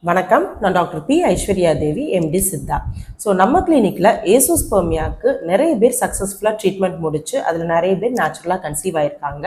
வணக்கம், நான் doctor B Aishwarya தேவி, empty Siddha. So நம்ம கிளினிக்கில் ஏசோஸ்பெர்மியாவுக்கு நிறைய பேர் சக்ஸஸ்ஃபுல்லாக ட்ரீட்மெண்ட் முடிச்சு அதில் நிறைய பேர் நேச்சுரலாக கன்சீவ் ஆகிருக்காங்க.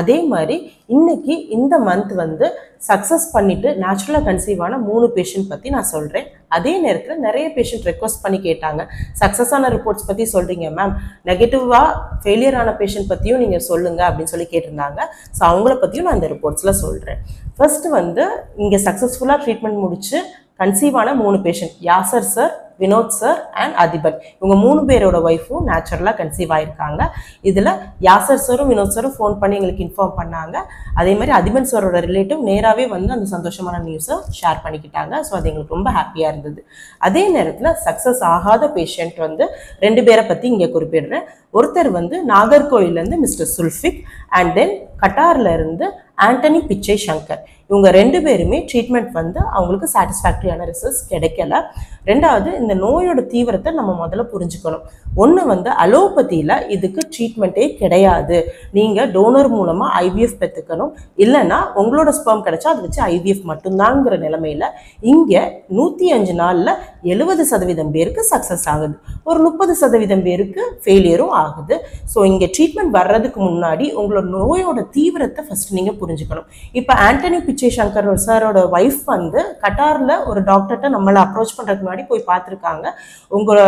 அதே மாதிரி இன்னைக்கு இந்த மந்த் வந்து சக்ஸஸ் பண்ணிட்டு நேச்சுரலாக கன்சீவ் ஆன 3 பேஷண்ட் பற்றி நான் சொல்கிறேன். அதே நேரத்தில் நிறைய பேஷண்ட் ரெக்வஸ்ட் பண்ணி கேட்டாங்க, சக்ஸஸ் ஆன ரிப்போர்ட்ஸ் பற்றி சொல்கிறீங்க மேம், நெகட்டிவாக ஃபெயிலியர் ஆன பேஷண்ட் பற்றியும் நீங்கள் சொல்லுங்கள் அப்படின்னு சொல்லி கேட்டிருந்தாங்க. ஸோ அவங்கள பற்றியும் நான் இந்த ரிப்போர்ட்ஸில் சொல்கிறேன். ஃபர்ஸ்ட் வந்து இங்கே சக்ஸஸ்ஃபுல்லாக ட்ரீட்மெண்ட் முடிச்சு கன்சீவ் ஆன 3 patient, Yasar sir, Vinoth sir and Adhiban. இவங்க 3 பேரோட ஒய்ஃபும் நேச்சுரலாக கன்சீவ் ஆகிருக்காங்க. இதில் யாசர் சாரும் வினோத் சாரும் ஃபோன் பண்ணி எங்களுக்கு இன்ஃபார்ம் பண்ணாங்க. அதே மாதிரி அதிபன் சாரோட ரிலேட்டிவ் நேராகவே வந்து அந்த சந்தோஷமான நியூஸை ஷேர் பண்ணிக்கிட்டாங்க. ஸோ அது எங்களுக்கு ரொம்ப ஹாப்பியாக இருந்தது. அதே நேரத்தில் சக்ஸஸ் ஆகாத பேஷண்ட் வந்து 2 பேரை பற்றி இங்கே குறிப்பிடுறேன். ஒருத்தர் வந்து நாகர்கோயிலேருந்து மிஸ்டர் சுல்ஃபிக் அண்ட் தென் கட்டாரில் இருந்து ஆண்டனி பிச்சை சங்கர். இவங்க 2 பேருமே ட்ரீட்மெண்ட் வந்து அவங்களுக்கு சாட்டிஸ்ஃபேக்டரியான ரிசல்ட்ஸ் கிடைக்கல. ரெண்டாவது, இந்த நோயோட தீவிரத்தை நம்ம முதல்ல புரிஞ்சுக்கணும். ஒன்று வந்து அலோபதியில் இதுக்கு ட்ரீட்மெண்ட்டே கிடையாது. நீங்கள் டோனர் மூலமாக ஐவிஎஃப் பெற்றுக்கணும், இல்லைன்னா உங்களோட ஸ்பெர்ம் கிடைச்சா அதை வச்சு ஐவிஎஃப் மட்டும்தாங்கிற நிலைமையில் இங்கே 105 நாளில் 70% பேருக்கு சக்ஸஸ் ஆகுது, ஒரு 30% பேருக்கு ஃபெயிலியரும் ஆகுது. ஸோ இங்கே ட்ரீட்மெண்ட் வர்றதுக்கு முன்னாடி உங்களோட நோயோட தீவிரத்தை ஃபர்ஸ்ட் நீங்கள் புரிஞ்சுக்கணும். இப்போ ஆண்டனி பிச்சை சங்கர் சாரோட ஒய்ஃப் வந்து கட்டாரில் ஒரு டாக்டர்கிட்ட நம்மளை அப்ரோச் பண்ணுறதுக்கு முன்னாடி போய் பார்த்துருக்காங்க. உங்களோட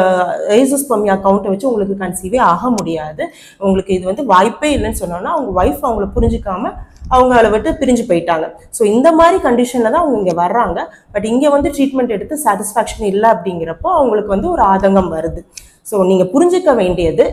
ஏசோஸ்பெர்மியா கவுண்ட்டை வச்சு உங்களுக்கு கன்சீவே ஆக முடியாது, உங்களுக்கு இது வந்து வாய்ப்பே இல்லைன்னு சொன்னோன்னா அவங்க ஒய்ஃப் அவங்கள புரிஞ்சுக்காம அவங்கள விட்டு பிரிஞ்சு போயிட்டாங்க. ஸோ இந்த மாதிரி கண்டிஷனில் தான் அவங்க இங்கே வர்றாங்க. பட் இங்கே வந்து ட்ரீட்மெண்ட் எடுத்து சாட்டிஸ்ஃபேக்ஷன் இல்லை அப்படிங்கிறப்போ அவங்களுக்கு வந்து ஒரு ஆதங்கம் வருது. ஸோ நீங்கள் புரிஞ்சிக்க வேண்டியது,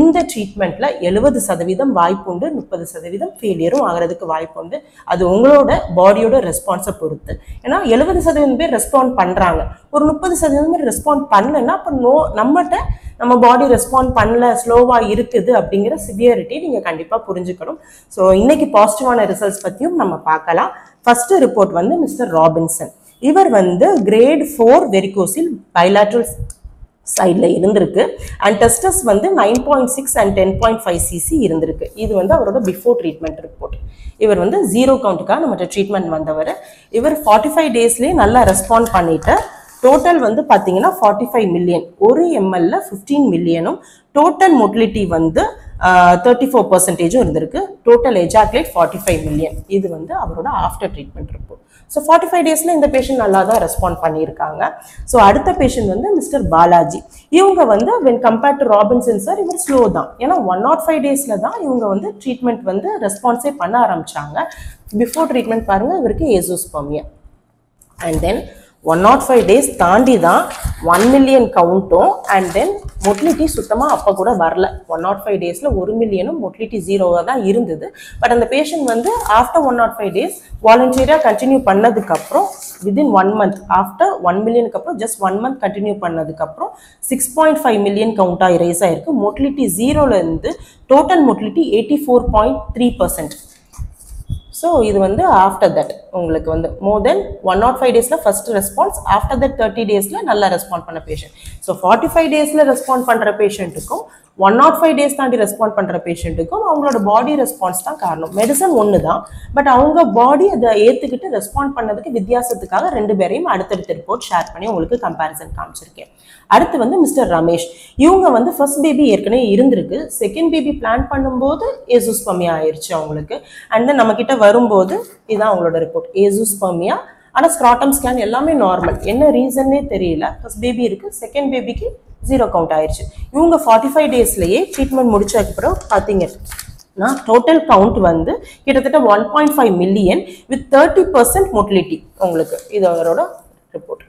இந்த ட்ரீட்மெண்ட்டில் 70% வாய்ப்புண்டு, 30% ஃபெயிலியரும் ஆகிறதுக்கு வாய்ப்புண்டு. அது உங்களோட பாடியோட ரெஸ்பான்ஸை பொறுத்து. ஏன்னா 70% பேர் ரெஸ்பாண்ட் பண்ணுறாங்க, ஒரு 30% பேர் ரெஸ்பாண்ட் பண்ணலைன்னா அப்போ நம்ம பாடி ரெஸ்பாண்ட் பண்ணல, ஸ்லோவாக இருக்குது அப்படிங்கிற சிவியரிட்டி நீங்கள் கண்டிப்பாக புரிஞ்சுக்கணும். ஸோ இன்னைக்கு பாசிட்டிவான ரிசல்ட்ஸ் பற்றியும் நம்ம பார்க்கலாம். ஃபர்ஸ்ட் ரிப்போர்ட் வந்து மிஸ்டர் ராபின்சன். இவர் வந்து கிரேட் 4 வெரிகோசில் பைலாட்ரல் சைடில் இருந்திருக்கு. அண்ட் டெஸ்டஸ் வந்து 9.6 அண்ட் 10.5 cc இருந்திருக்கு. இது வந்து அவரோட பிஃபோர் ட்ரீட்மெண்ட் ரிப்போர்ட். இவர் வந்து 0 கவுண்ட்டுக்காக நம்மகிட்ட ட்ரீட்மெண்ட் வந்தவர். இவர் 45 டேஸ்லேயே நல்லா ரெஸ்பாண்ட் பண்ணிட்டு டோட்டல் வந்து பார்த்தீங்கன்னா 45 மில்லியன், 1 ml 15 மில்லியனும், டோட்டல் மொட்டிலிட்டி வந்து 34% இருந்திருக்கு. Total ejaculate 45 million. இது வந்து அவரோட ஆஃப்டர் ட்ரீட்மெண்ட் ரிப்போர்ட். ஸோ 45 டேஸில் இந்த பேஷண்ட் நல்லா தான் ரெஸ்பாண்ட் பண்ணியிருக்காங்க. ஸோ அடுத்த பேஷண்ட் வந்து மிஸ்டர் பாலாஜி. இவங்க வந்து when compared to Robinson sir இவர் ஸ்லோ தான். ஏன்னா 105 டேஸில் தான் இவங்க வந்து ட்ரீட்மெண்ட் வந்து ரெஸ்பான்ஸே பண்ண ஆரம்பித்தாங்க. பிஃபோர் ட்ரீட்மெண்ட் பாருங்கள், இவருக்கு ஏசோஸ்பெர்மியா. அண்ட் தென் 105 டேஸ் தாண்டி தான் 1 மில்லியன் கவுண்ட்டும் அண்ட் தென் மொட்டிலிட்டி சுத்தமாக அப்போ கூட வரல. 105 டேஸில் 1 மில்லியனும் மொட்டிலிட்டி 0வாக தான் இருந்தது. பட் அந்த பேஷண்ட் வந்து ஆஃப்டர் 105 டேஸ் வாலண்டியராக கண்டினியூ பண்ணதுக்கப்புறம் வித்தின் 1 மந்த், ஆஃப்டர் 1 மில்லியனுக்கு அப்புறம் ஜஸ்ட் 1 மந்த் கண்டினியூ பண்ணதுக்கப்புறம் 6.5 மில்லியன் கவுண்ட்டாக ரைஸ் ஆகிருக்கு. மொட்டிலிட்டி 0லேருந்து டோட்டல் மொட்டிலிட்டி 84.3%. ஸோ இது வந்து ஆஃப்டர் தட் உங்களுக்கு வந்து மோர் தென் 105 டேஸில் ஃபர்ஸ்ட் ரெஸ்பான்ஸ், ஆஃப்டர் தட் 30 டேஸில் நல்லா ரெஸ்பாண்ட் பண்ண பேஷண்ட். ஸோ 45 டேஸில் ரெஸ்பாண்ட் பண்ணுற பேஷண்ட்டுக்கும் 105 டேஸ் தாண்டி ரெஸ்பாண்ட் பண்ணுற பேஷண்ட்டுக்கும் அவங்களோட பாடி ரெஸ்பான்ஸ் தான் காரணம். மெடிசன் ஒன்று தான், பட் அவங்க பாடி அதை ஏற்றுக்கிட்டு ரெஸ்பாண்ட் பண்ணதுக்கு வித்தியாசத்துக்காக 2 பேரையும் அடுத்தடுத்த ரிப்போர்ட் ஷேர் பண்ணி உங்களுக்கு கம்பேரிசன் காமிச்சிருக்கேன். அடுத்து வந்து மிஸ்டர் ரமேஷ். இவங்க வந்து ஃபர்ஸ்ட் பேபி ஏற்கனவே இருந்திருக்கு, செகண்ட் பேபி பிளான் பண்ணும்போது ஏசோஸ்பெர்மியா ஆயிடுச்சு அவங்களுக்கு. அண்ட் தென் நம்ம கிட்ட வரும்போது இதுதான் அவங்களோட ரிப்போர்ட், ஏசோஸ்பெர்மியா. ஆனால் ஸ்க்ராட்டம் ஸ்கேன் எல்லாமே நார்மல், என்ன ரீசன்னே தெரியல. ஃபர்ஸ்ட் பேபி இருக்கு, செகண்ட் பேபிக்கு 0 கவுண்ட் ஆயிடுச்சு. இவங்க 45 டேஸ்லேயே ட்ரீட்மெண்ட் முடிச்சதுக்கப்புறம் பார்த்தீங்கன்னா டோட்டல் கவுண்ட் வந்து கிட்டத்தட்ட 1.5 மில்லியன் வித் 30% மொட்டிலிட்டி. உங்களுக்கு இது அவரோட ரிப்போர்ட்.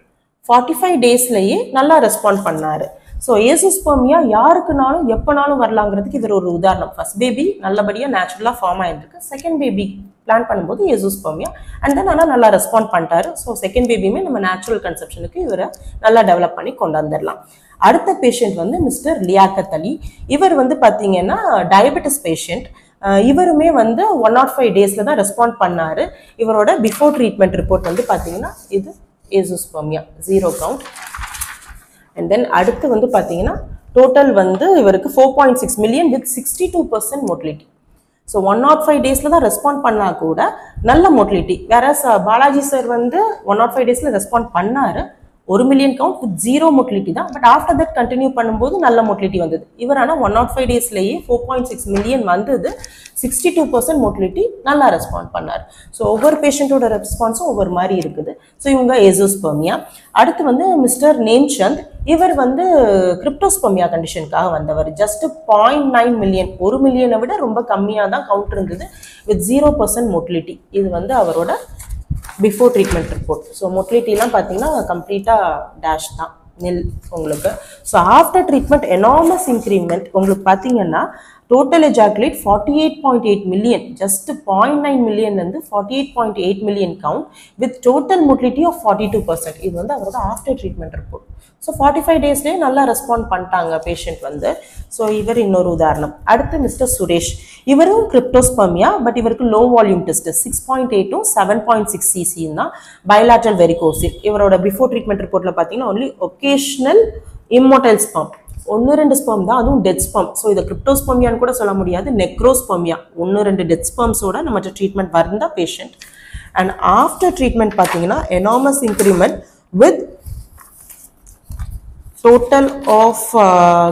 45 டேஸ்லேயே நல்லா ரெஸ்பாண்ட் பண்ணாரு. ஸோ ஏசோஸ்பெர்மியா யாருக்குனாலும் எப்போனாலும் வரலாங்கிறதுக்கு இவர் ஒரு உதாரணம். ஃபர்ஸ்ட் பேபி நல்லபடியாக நேச்சுரலாக ஃபார்ம் ஆகிருக்கு, செகண்ட் பேபி பிளான் பண்ணும்போது ஏசோஸ்பெர்மியா அண்ட் தென் ஆனால் நல்லா ரெஸ்பாண்ட் பண்ணிட்டாரு. ஸோ செகண்ட் பேபியுமே நம்ம நேச்சுரல் கன்செப்ஷனுக்கு இவரை நல்லா டெவலப் பண்ணி கொண்டு வந்துடலாம். அடுத்த பேஷண்ட் வந்து மிஸ்டர் லியாக்கத் அலி. இவர் வந்து பார்த்தீங்கன்னா டயபெட்டிஸ் பேஷண்ட். இவருமே வந்து 105 டேஸில் தான் ரெஸ்பாண்ட் பண்ணார். இவரோட பிஃபோர் ட்ரீட்மெண்ட் ரிப்போர்ட் வந்து பார்த்தீங்கன்னா இது ஏசோஸ்பெர்மியா 0 கவுண்ட். அண்ட் தென் அடுத்து வந்து பார்த்தீங்கன்னா டோட்டல் வந்து இவருக்கு 4.6 மில்லியன் வித் 62% மொட்டிலிட்டி. ஸோ 105 டேஸில் தான் ரெஸ்பாண்ட் பண்ணால் கூட நல்ல மோட்டிலிட்டி. வேற பாலாஜி சார் வந்து 105 டேஸில் ரெஸ்பாண்ட் பண்ணார், 1 மில்லியன் கவுண்ட் வித் 0 மோட்டிலிட்டி தான். பட் ஆஃப்டர் தட் கண்டினியூ பண்ணும்போது நல்ல மோட்டிலிட்டி வந்தது. இவர் ஆனால் 105 டேஸ்லேயே 4.6 மில்லியன் வந்தது, 62% மோட்டிலிட்டி, நல்லா ரெஸ்பாண்ட் பண்ணார். ஸோ ஒவ்வொரு பேஷண்ட்டோட ரெஸ்பான்ஸும் ஒவ்வொரு மாதிரி இருக்குது. ஸோ இவங்க ஏசோஸ்பெர்மியா. அடுத்து வந்து மிஸ்டர் நேம்சந்த், இவர் வந்து கிரிப்டோஸ்பெர்மியா கண்டிஷனுக்காக வந்தவர். ஜஸ்ட் 0.9 மில்லியன், 1 மில்லியனை விட ரொம்ப கம்மியாக தான் கவுண்ட் இருந்தது வித் 0% மோட்டிலிட்டி. இது வந்து அவரோட பிஃபோர் ட்ரீட்மெண்ட் ரிப்போர்ட். ஸோ மொட்டிலிட்டிலாம் பார்த்தீங்கன்னா கம்ப்ளீட்டாக டேஷ் தான், நில் உங்களுக்கு. So after treatment enormous increment உங்களுக்கு பார்த்தீங்கன்னா டோட்டல் எஜாகுலேட் 48.8 மில்லியன், ஜஸ்ட் 0.9 மில்லியன்லேருந்து 48.8 million count with total motility of 42%. இது வந்து அவரோட ஆஃப்டர் ட்ரீட்மெண்ட் ரிப்போர்ட். ஸோ 45 டேஸ்லேயே நல்லா ரெஸ்பாண்ட் பண்ணிட்டாங்க பேஷண்ட் வந்து. ஸோ இவர் இன்னொரு உதாரணம். அடுத்து மிஸ்டர் சுரேஷ், இவரும் கிரிப்டோஸ்பெர்மியா, பட் இவருக்கு லோ வால்யூம் டெஸ்ட் 6.8 7.6 cc தான், பைலாட்ரல் வெரிகோசில். இவரோட பிஃபோர் ட்ரீட்மெண்ட் ரிப்போர்ட்டில் பார்த்தீங்கன்னா ஒன்லி ஒகேஷனல் இம்மோட்டைல் ஸ்பெர்ம், 1-2 ஸ்பெர்ம் தான், அதுவும் டெத் ஸ்பெர்ம். ஸோ இதை கிரிப்டோஸ்பெர்மியான்னு கூட சொல்ல முடியாது, நெக்ரோஸ்பெர்மியா. 1-2 டெத் ஸ்பெர்ம்ஸோட நம்மகிட்ட ட்ரீட்மெண்ட் வந்தா பேஷண்ட். அண்ட் ஆஃப்டர் ட்ரீட்மெண்ட் பார்த்தீங்கன்னா enormous increment with total of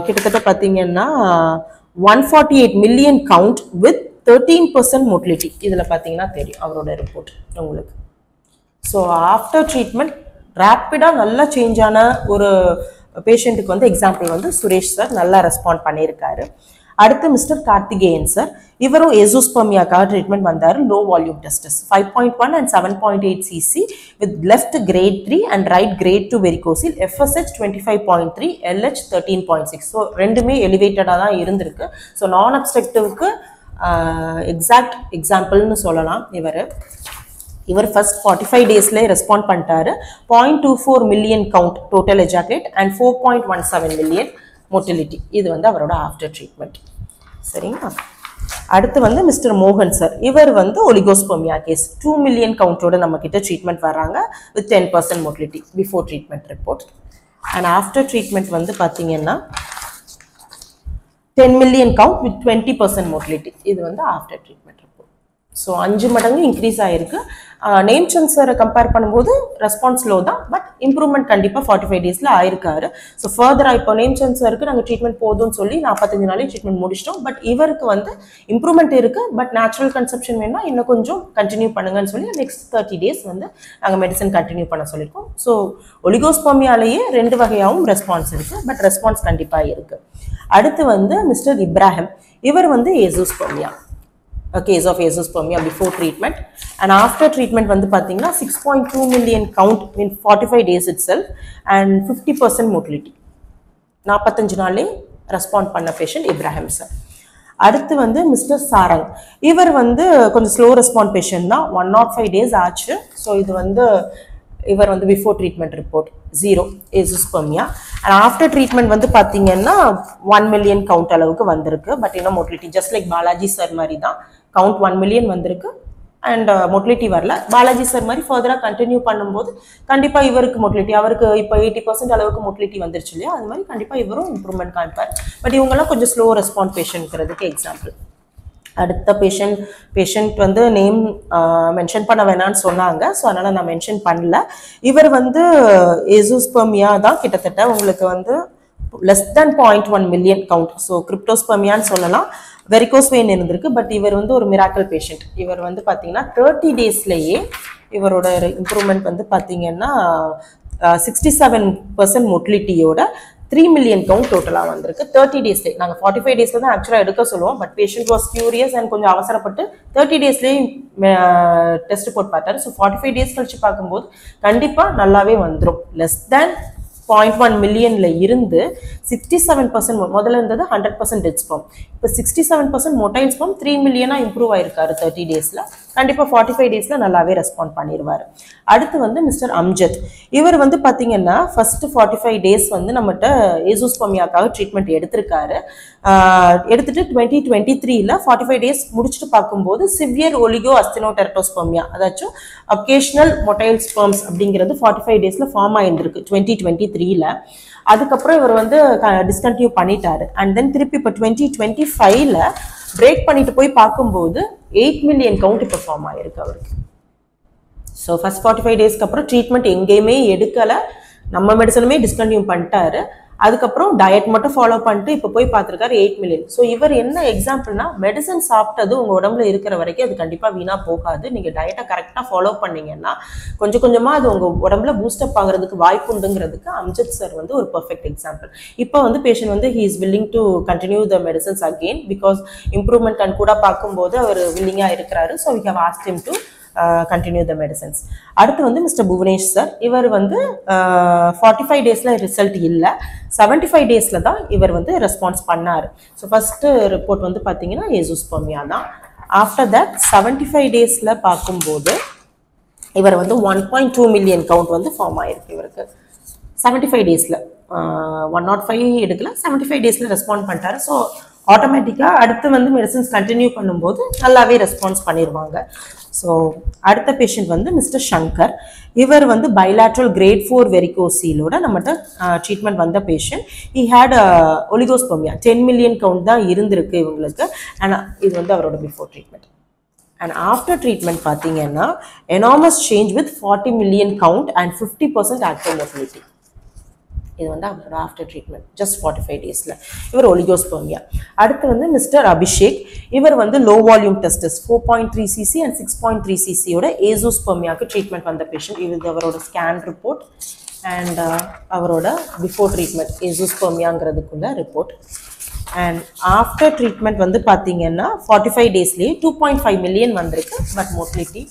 கிட்டத்தட்ட பார்த்தீங்கன்னா 148 மில்லியன் கவுண்ட் வித் 13% மோட்டிலிட்டி. இதில் பார்த்தீங்கன்னா தெரியும் அவரோட ரிப்போர்ட் உங்களுக்கு. ஸோ ஆஃப்டர் ட்ரீட்மெண்ட் ரேப்பிடாக நல்லா சேஞ்ச் ஆன ஒரு பேஷண்ட்டுக்கு வந்து எக்ஸாம்பிள் வந்து சுரேஷ் சார் நல்லா ரெஸ்பாண்ட் பண்ணியிருக்காரு. அடுத்து மிஸ்டர் கார்த்திகேயன் சார், இவரும் ஏசோஸ்பெர்மியாக்காக ட்ரீட்மெண்ட் வந்தார். Low volume testes 5.1 and 7.8 cc with left grade 3 and right grade 2 varicocele, FSH 25.3, LH 13.6. So ரெண்டுமே எலிவேட்டடாக தான் இருந்திருக்கு. ஸோ நான் அப்ஸ்ட்ரக்டிவ்க்கு எக்ஸாக்ட் எக்ஸாம்பிள்னு சொல்லலாம். இவர் ஃபர்ஸ்ட் 45 டேஸ்லேயே ரெஸ்பாண்ட் பண்ணிட்டாரு. 0.24 million count total ejaculate and 4.17 million motility. இது வந்து அவரோட ஆஃப்டர் ட்ரீட்மெண்ட். சரிங்களா? அடுத்து வந்து மிஸ்டர் மோகன் சார், இவர் வந்து ஒலிகோஸ்பெர்மியா கேஸ், 2 மில்லியன் கவுண்டோட நம்ம கிட்ட ட்ரீட்மெண்ட் வர்றாங்க with 10% motility before treatment report. And after treatment வந்து பார்த்தீங்கன்னா 10 மில்லியன் கவுண்ட் வித் 20% மோட்டிலிட்டி. இது வந்து ஆஃப்டர் ட்ரீட்மெண்ட் ரிப்போர்ட். ஸோ 5 மடங்கு இன்க்ரீஸ் ஆகிருக்கு. நேம்சந்த் சாரை கம்பேர் பண்ணும்போது ரெஸ்பான்ஸ் லோ தான், பட் இம்ப்ரூவ்மெண்ட் கண்டிப்பாக 45 டேஸில் ஆயிருக்காரு. ஸோ ஃபர்தராக இப்போ நேம்சந்த் சாருக்கு நாங்கள் ட்ரீட்மெண்ட் போதும்னு சொல்லி 45 நாளே ட்ரீட்மெண்ட் முடிச்சிட்டோம். பட் இவருக்கு வந்து இம்ப்ரூவ்மெண்ட் இருக்குது, பட் நேச்சுரல் கன்செப்ஷன் வேணும்னா இன்னும் கொஞ்சம் கண்டினியூ பண்ணுங்கன்னு சொல்லி நெக்ஸ்ட் 30 டேஸ் வந்து நாங்கள் மெடிசன் கண்டினியூ பண்ண சொல்லியிருக்கோம். ஸோ ஒலிகோஸ்பெர்மியாலேயே 2 வகையாகவும் ரெஸ்பான்ஸ் இருக்குது, பட் ரெஸ்பான்ஸ் கண்டிப்பாக இருக்குது. அடுத்து வந்து மிஸ்டர் இப்ராஹிம், இவர் வந்து azoospermia, a case of azoospermia before treatment, and after treatment வந்து பார்த்தீங்கன்னா 6.2 million count in 45 days itself and 50% motility. 45 நாளே ரெஸ்பாண்ட் பண்ண பேஷண்ட் இப்ராஹிம் சார். அடுத்து வந்து மிஸ்டர் சாரங், இவர் வந்து கொஞ்சம் ஸ்லோ ரெஸ்பாண்ட் பேஷண்ட் தான், 105 டேஸ் ஆச்சு. ஸோ இது வந்து இவர் வந்து before treatment report 0 azoospermia. And after treatment வந்து பார்த்தீங்கன்னா 1 மில்லியன் கவுண்ட் அளவுக்கு வந்திருக்கு. பட் இன்னும் motility just like Balaji sir மாதிரி தான், கவுண்ட் 1 மில்லியன் வந்திருக்கு அண்ட் மோட்டிலிட்டி வரல. பாலாஜி சார் மாதிரி ஃபர்தராக கண்டினியூ பண்ணும்போது கண்டிப்பாக இவருக்கு மோட்டிலிட்டி, அவருக்கு இப்போ 80% அளவுக்கு மோட்டிலிட்டி வந்துருச்சு இல்லையா, அது மாதிரி கண்டிப்பாக இவரும் இம்ப்ரூவ்மெண்ட் காமிப்பார். பட் இவங்கெல்லாம் கொஞ்சம் ஸ்லோ ரெஸ்பாண்ட் பேஷண்ட்ங்கிறதுக்கு எக்ஸாம்பிள். அடுத்த பேஷண்ட் வந்து நேம் மென்ஷன் பண்ண வேணான்னு சொன்னாங்க, ஸோ அதனால் நான் மென்ஷன் பண்ணல. இவர் வந்து ஏசோஸ்பெர்மியா தான், கிட்டத்தட்ட உங்களுக்கு வந்து less than 0.1 million count. So கிரிப்டோஸ்பெர்மியான்னு சொல்லலாம். வெரிகோஸ் வெயின் இருந்திருக்கு, பட் இவர் வந்து ஒரு மிராக்கல் பேஷண்ட். இவர் வந்து பார்த்தீங்கன்னா 30 டேஸ்லேயே இவரோட இம்ப்ரூவ்மெண்ட் வந்து பார்த்தீங்கன்னா 67% மோட்டிலிட்டியோட 3 மில்லியன் கவுண்ட் டோட்டலாக வந்திருக்கு 30 டேஸ்லேயே. நாங்கள் 45 டேஸில் தான் ஆக்சுவலாக எடுக்க சொல்லுவோம், but patient was furious and கொஞ்சம் அவசரப்பட்டு 30 டேஸ்லேயே டெஸ்ட் ரிப்போர்ட் பார்த்தாரு. ஸோ 45 டேஸ் கழிச்சு பார்க்கும்போது கண்டிப்பாக நல்லாவே வந்துடும். லெஸ் தேன் 0.1 மில்லியன்ல இருந்து 67% முதல்ல இருந்தது 100% டெத் ஸ்பெர்ம், இப்போ 67% மொட்டைல் ஸ்பெர்ம் 3 மில்லியனா இம்ப்ரூவ் ஆயிருக்காரு 30 டேஸ்ல. கண்டிப்பா 45 டேஸ்ல நல்லாவே ரெஸ்பாண்ட் பண்ணிடுவாரு. அடுத்து வந்து மிஸ்டர் அம்ஜத், இவர் வந்து பாத்தீங்கன்னா ஃபர்ஸ்ட் 45 டேஸ் வந்து நம்மகிட்ட ஏசோஸ்பெர்மியாக்காக ட்ரீட்மெண்ட் எடுத்திருக்காரு. எடுத்துட்டு 2023ல 45 டேஸ் முடிச்சுட்டு பார்க்கும்போது சிவியர் ஒலிகோ அஸ்தினோடெரட்டோஸ்பெர்மியா, அதாச்சும் அக்கேஷனல் மொட்டைல் ஸ்பெர்ம்ஸ் அப்படிங்கிறது 45 டேஸ்ல ஃபார்ம் ஆயிருந்திருக்கு 2023ல. அதுக்கப்புறம் இவர் வந்து டிஸ்கண்டினியூ பண்ணிட்டாரு. அண்ட் தென் திருப்பி இப்போ 2025ல பிரேக் பண்ணிட்டு போய் பார்க்கும்போது 8 மில்லியன் கவுண்ட் இப்போ ஃபார்ம் ஆயிருக்கு அவருக்கு. ஸோ ஃபர்ஸ்ட் 45 டேஸ்க்கு அப்புறம் ட்ரீட்மெண்ட் எங்கேயுமே எடுக்கலை, நம்ம மெடிசனுமே டிஸ்கண்டினியூ பண்ணிட்டாரு. அதுக்கப்புறம் டயட் மட்டும் ஃபாலோ பண்ணிட்டு இப்போ போய் பார்த்துருக்காரு 8 மில்லியன். ஸோ இவர் என்ன எக்ஸாம்பிள்னா, மெடிசன் சாப்பிட்டது உங்கள் உடம்புல இருக்கிற வரைக்கும் அது கண்டிப்பாக வீணாக போகாது. நீங்கள் டயட்டை கரெக்டாக ஃபாலோ பண்ணீங்கன்னா கொஞ்சம் கொஞ்சமாக அது உங்கள் உடம்புல பூஸ்டப் ஆகிறதுக்கு வாய்ப்பு உண்டுங்கிறதுக்கு அம்ஜத் சார் வந்து ஒரு பர்ஃபெக்ட் எக்ஸாம்பிள். இப்போ வந்து பேஷண்ட் வந்து he is willing to continue the medicines again because improvement கண் கூட பார்க்கும்போது அவர் வில்லிங்காக இருக்கிறாரு. So we have asked him to continue the medicines. அடுத்து வந்து மிஸ்டர் புவனேஷ் சார், இவர் வந்து 45 டேஸில் ரிசல்ட் இல்லை, 75 டேஸில் தான் இவர் வந்து ரெஸ்பான்ஸ் பண்ணார். ஸோ ஃபஸ்ட்டு ரிப்போர்ட் வந்து பார்த்தீங்கன்னா ஏசோஸ்பெர்மியா தான். ஆஃப்டர் தட் 75 டேஸில் பார்க்கும்போது இவர் வந்து 1.2 மில்லியன் கவுண்ட் வந்து ஃபார்ம் ஆயிருக்கு இவருக்கு 75 டேஸில். 105 எடுக்கல, 75 டேஸில் ரெஸ்பாண்ட் பண்ணிட்டாரு. ஸோ ஆட்டோமேட்டிக்காக அடுத்து வந்து மெடிசன்ஸ் கண்டினியூ பண்ணும்போது நல்லாவே ரெஸ்பான்ஸ் பண்ணிடுவாங்க. ஸோ அடுத்த பேஷண்ட் வந்து மிஸ்டர் சங்கர், இவர் வந்து பைலாட்ரல் கிரேட் 4 வெரிகோசீலோட நம்மகிட்ட ட்ரீட்மெண்ட் வந்த patient. He had oligospermia 10 million count தான் இருந்திருக்கு இவங்களுக்கு. ஆனால் இது வந்து அவரோட before treatment. And after treatment பார்த்தீங்கன்னா enormous change with 40 million count and 50% active motility. இது வந்து அவரோட ஆஃப்டர் ட்ரீட்மெண்ட் ஜஸ்ட் 45 டேஸில். இவர் ஒலிகோஸ்பெர்மியா. அடுத்து வந்து மிஸ்டர் அபிஷேக், இவர் வந்து low volume testes 4.3 cc and 6.3 cc ஏசோஸ்பெர்மியாவுக்கு ட்ரீட்மெண்ட் வந்த பேஷண்ட். இது அவரோட ஸ்கேன் ரிப்போர்ட் அண்ட் அவரோட பிஃபோர் ட்ரீட்மெண்ட் ஏசோஸ்பெர்மியாங்கிறதுக்குள்ள ரிப்போர்ட். அண்ட் ஆஃப்டர் ட்ரீட்மெண்ட் வந்து பார்த்தீங்கன்னா 45 டேஸ்லேயே 2.5 மில்லியன் வந்திருக்கு, பட் மோட்டிலிட்டி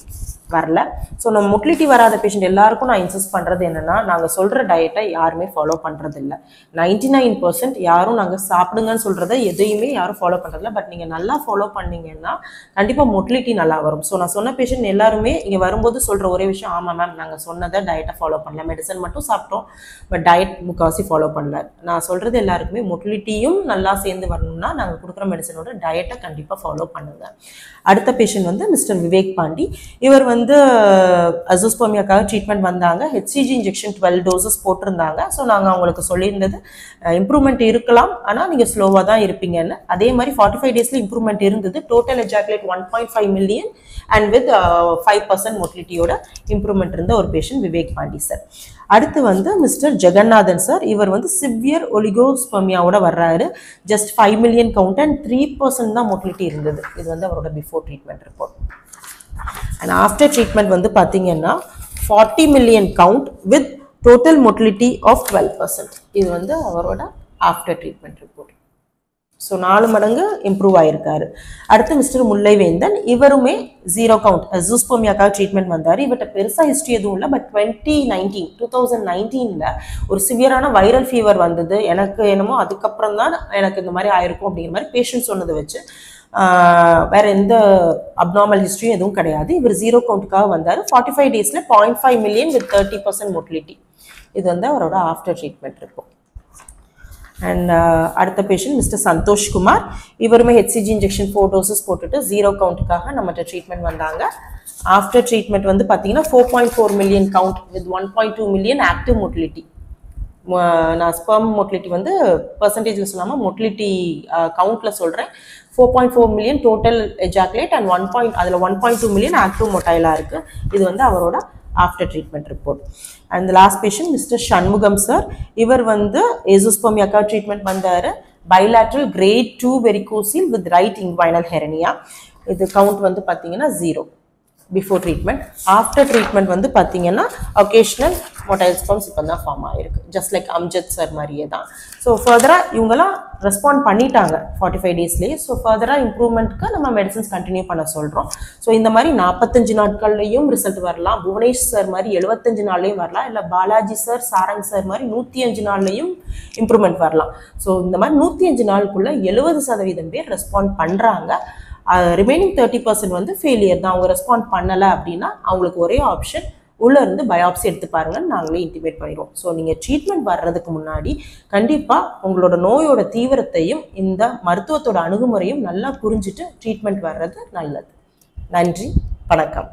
வரல. ஸோ நம்ம மொட்டிலிட்டி வராத பேஷண்ட் எல்லாருக்கும் நான் இன்சிஸ்ட் பண்ணுறது என்னென்னா, நாங்கள் சொல்கிற டயட்டை யாருமே ஃபாலோ பண்ணுறது இல்லை. 99% யாரும் நாங்கள் சாப்பிடுங்கன்னு சொல்கிறத எதையுமே யாரும் ஃபாலோ பண்ணுறதில்ல. பட் நீங்கள் நல்லா ஃபாலோ பண்ணிங்கன்னா கண்டிப்பாக மொட்டிலிட்டி நல்லா வரும். ஸோ நான் சொன்ன பேஷண்ட் எல்லாருமே இங்கே வரும்போது சொல்கிற ஒரே விஷயம், ஆமாம் மேம் நாங்கள் சொன்னதை டயட்டை ஃபாலோ பண்ணல, மெடிசன் மட்டும் சாப்பிட்டோம், பட் டயட் முக்கால்வாசி ஃபாலோ பண்ணல. நான் சொல்கிறது எல்லாருக்குமே மொட்டிலிட்டியும் நல்லா சேர்ந்து வரணும்னா நாங்கள் கொடுக்குற மெடிசனோட டயட்டை கண்டிப்பாக ஃபாலோ பண்ணுங்க. அடுத்த பேஷண்ட் வந்து மிஸ்டர் விவேக் பாண்டி, இவர் வந்து அசோஸ்பெர்மியாக்காக ட்ரீட்மெண்ட் வந்தாங்க. ஹெச்சிஜி இன்ஜெக்ஷன் 12 டோசஸ் போட்டிருந்தாங்க. ஸோ நாங்கள் அவங்களுக்கு சொல்லியிருந்தது இம்ப்ரூவ்மெண்ட் இருக்கலாம், ஆனால் நீங்கள் ஸ்லோவாக தான் இருப்பீங்கன்னு. அதே மாதிரி 45 டேஸில் இம்ப்ரூவ்மெண்ட் இருந்தது. Total ejaculate 1.5 million and with 5% மோட்டிலிட்டியோட இம்ப்ரூவ்மெண்ட் இருந்த ஒரு பேஷண்ட் விவேக் பாண்டி சார். அடுத்து வந்து மிஸ்டர் ஜெகநாதன் சார், இவர் வந்து சிவியர் ஒலிகோஸ்பெர்மியாவோட வர்றாரு. ஜஸ்ட் 5 மில்லியன் கவுண்ட் அண்ட் 3% தான் மோட்டிலிட்டி இருந்தது. இது வந்து அவரோட before treatment report. And after treatment வந்து பார்த்தீங்கன்னா 40 million count with total motility of 12%. இது வந்து அவரோட ஆஃப்டர் ட்ரீட்மெண்ட் ரிப்போர்ட். ஸோ 4 மடங்கு இம்ப்ரூவ் ஆயிருக்காரு. அடுத்து மிஸ்டர் முல்லைவேந்தன், இவருமே 0 கவுண்ட் அசோஸ்பெர்மியாக்காக ட்ரீட்மெண்ட் வந்தார். இவர்கிட்ட பெருசாக ஹிஸ்ட்ரி எதுவும் இல்லை, பட் 2019 ஒரு சிவியரான வைரல் ஃபீவர் வந்தது. எனக்கு என்னமோ அதுக்கப்புறம் தான் எனக்கு இந்த மாதிரி ஆயிருக்கும் அப்படிங்கிற மாதிரி பேஷண்ட் சொன்னதை வச்சு வேற எந்த அப்நார்மல் ஹிஸ்ட்ரியும் எதுவும் கிடையாது. இவர் 0 கவுண்ட்டுக்காக வந்தார். 45 டேஸில் 0.5 மில்லியன் வித் 30% மோட்டிலிட்டி. இது வந்து அவரோட ஆஃப்டர் ட்ரீட்மெண்ட் இருக்கும். அண்ட் அடுத்த பேஷண்ட் மிஸ்டர் சந்தோஷ் குமார், இவருமே ஹெச்சிஜி இன்ஜெக்ஷன் 4 டோசஸ் போட்டுட்டு 0 கவுண்ட்டுக்காக நம்மகிட்ட ட்ரீட்மெண்ட் வந்தாங்க. ஆஃப்டர் ட்ரீட்மெண்ட் வந்து பார்த்தீங்கன்னா 4.4 million count with 1.2 million active motility. நான் ஸ்பெர்ம் மோட்டிலிட்டி வந்து பர்சன்டேஜில் சொல்லாமல் மோட்டிலிட்டி கவுண்ட்டில் சொல்கிறேன். 4.4 million total ejaculate and 1.2 million active மொட்டைலாக இருக்குது. இது வந்து அவரோட after treatment report. And last patient mister Shanmugam sir, இவர் வந்து ஏசோஸ்பெர்மியாக்காக ட்ரீட்மெண்ட் வந்தார். Bilateral grade 2 varicocele with right inguinal hernia. இது கவுண்ட் வந்து பார்த்தீங்கன்னா 0 பிஃபோர் ட்ரீட்மெண்ட். ஆஃப்டர் ட்ரீட்மெண்ட் வந்து பார்த்தீங்கன்னா ஒகேஷ்னல் மொட்டைல் ஸ்பெர்ம்ஸ் இப்போ தான் ஃபார்ம் ஆகிருக்கு, ஜஸ்ட் லைக் அம்ஜத் சார் மாதிரியே தான். ஸோ ஃபர்தராக இவங்கெல்லாம் ரெஸ்பாண்ட் பண்ணிட்டாங்க 45 டேஸ்லேயே. ஸோ ஃபர்தராக இம்ப்ரூவ்மெண்ட்க்கு நம்ம மெடிசன்ஸ் கண்டினியூ பண்ண சொல்கிறோம். ஸோ இந்த மாதிரி 45 நாட்கள்லையும் ரிசல்ட் வரலாம், புவனேஷ் சார் மாதிரி 75 நாள்லையும் வரலாம், இல்லை பாலாஜி சார் சாரங் சார் மாதிரி 105 நாள்லையும் இம்ப்ரூவ்மெண்ட் வரலாம். ஸோ இந்த மாதிரி 105 நாளுக்குள்ள 70% பேர் ரெஸ்பாண்ட் பண்ணுறாங்க. ரிமைனிங் 30% வந்து ஃபெயிலியர் தான். அவங்க ரெஸ்பாண்ட் பண்ணலை அப்படின்னா அவங்களுக்கு ஒரே ஆப்ஷன் உள்ளே இருந்து பயாப்சி எடுத்து பாருங்கன்னு நாங்களே இன்டிமேட் பண்ணிடுவோம். ஸோ நீங்கள் ட்ரீட்மெண்ட் வர்றதுக்கு முன்னாடி கண்டிப்பாக உங்களோட நோயோட தீவிரத்தையும் இந்த மருத்துவத்தோட அணுகுமுறையும் நல்லா புரிஞ்சுட்டு ட்ரீட்மெண்ட் வர்றது நல்லது. நன்றி, வணக்கம்.